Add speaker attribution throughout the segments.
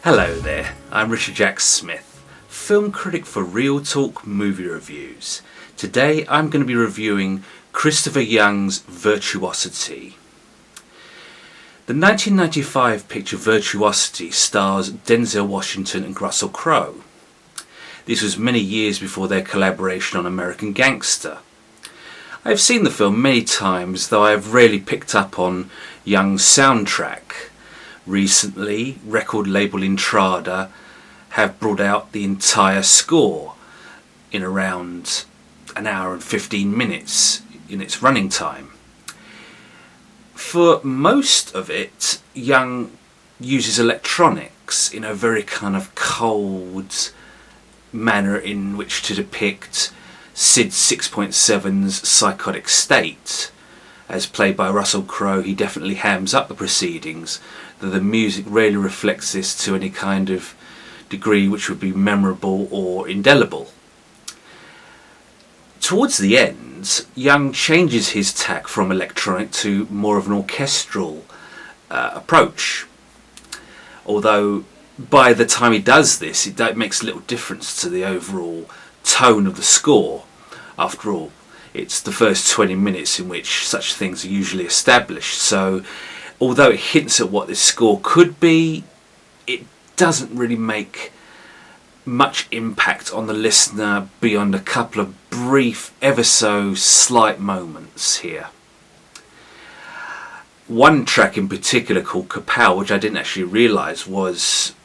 Speaker 1: Hello there, I'm Richard Jack Smith, film critic for Real Talk Movie Reviews. Today I'm going to be reviewing Christopher Young's Virtuosity. The 1995 picture Virtuosity stars Denzel Washington and Russell Crowe. This was many years before their collaboration on American Gangster. I have seen the film many times, though I have rarely picked up on Young's soundtrack. Recently, record label Intrada have brought out the entire score in around an hour and 15 minutes in its running time. For most of it, Young uses electronics in a very kind of cold manner in which to depict Sid 6.7's psychotic state. As played by Russell Crowe, he definitely hams up the proceedings, though the music rarely reflects this to any kind of degree which would be memorable or indelible. Towards the end, Young changes his tack from electronic to more of an orchestral approach. Although by the time he does this, it makes little difference to the overall tone of the score. After all, it's the first 20 minutes in which such things are usually established, so although it hints at what this score could be, it doesn't really make much impact on the listener beyond a couple of brief, ever so slight moments here. One track in particular called Kapow, which I didn't actually realise was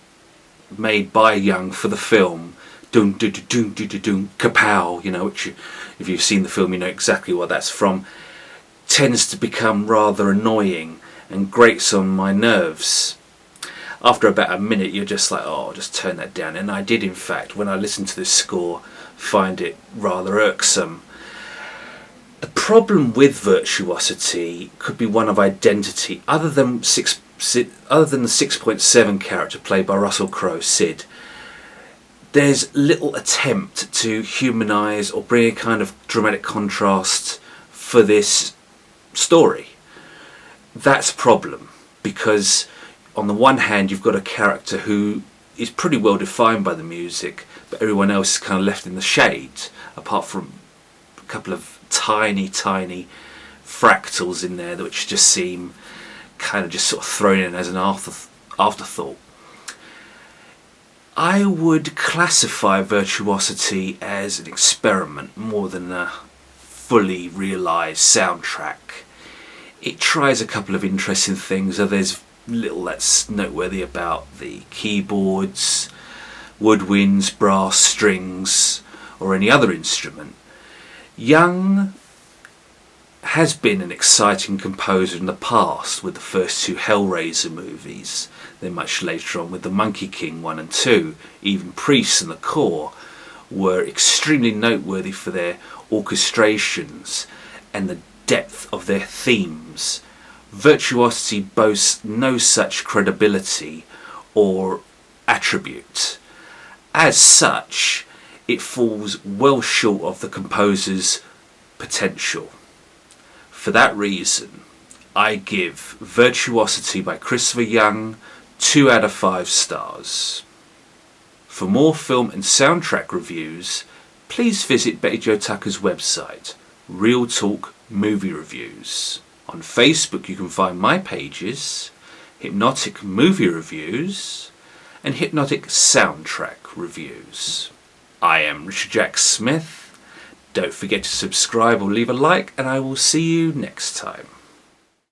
Speaker 1: made by Young for the film, dun dun dun dun dun dun kapow, which if you've seen the film you know exactly what that's from, tends to become rather annoying and grates on my nerves. After about a minute you're just like, oh, just turn that down, and I did in fact, when I listened to this score, find it rather irksome. The problem with Virtuosity could be one of identity. Other than the 6.7 character played by Russell Crowe, Sid, there's little attempt to humanise or bring a kind of dramatic contrast for this story. That's a problem, because on the one hand you've got a character who is pretty well defined by the music, but everyone else is kind of left in the shade, apart from a couple of tiny fractals in there which just seem kind of just sort of thrown in as an afterthought. I would classify Virtuosity as an experiment more than a fully realised soundtrack. It tries a couple of interesting things, though there's little that's noteworthy about the keyboards, woodwinds, brass, strings, or any other instrument. Young has been an exciting composer in the past with the first two Hellraiser movies, then much later on with the Monkey King 1 and 2. Even Priest and the Core were extremely noteworthy for their orchestrations and the depth of their themes. Virtuosity boasts no such credibility or attribute. As such, it falls well short of the composer's potential. For that reason, I give Virtuosity by Christopher Young 2 out of 5 stars. For more film and soundtrack reviews, please visit Betty Jo Tucker's website, Real Talk Movie Reviews. On Facebook you can find my pages, Hip-Notic Movie Reviews and Hip-Notic Soundtrack Reviews. I am Richard Jack Smith. Don't forget to subscribe or leave a like, and I will see you next time.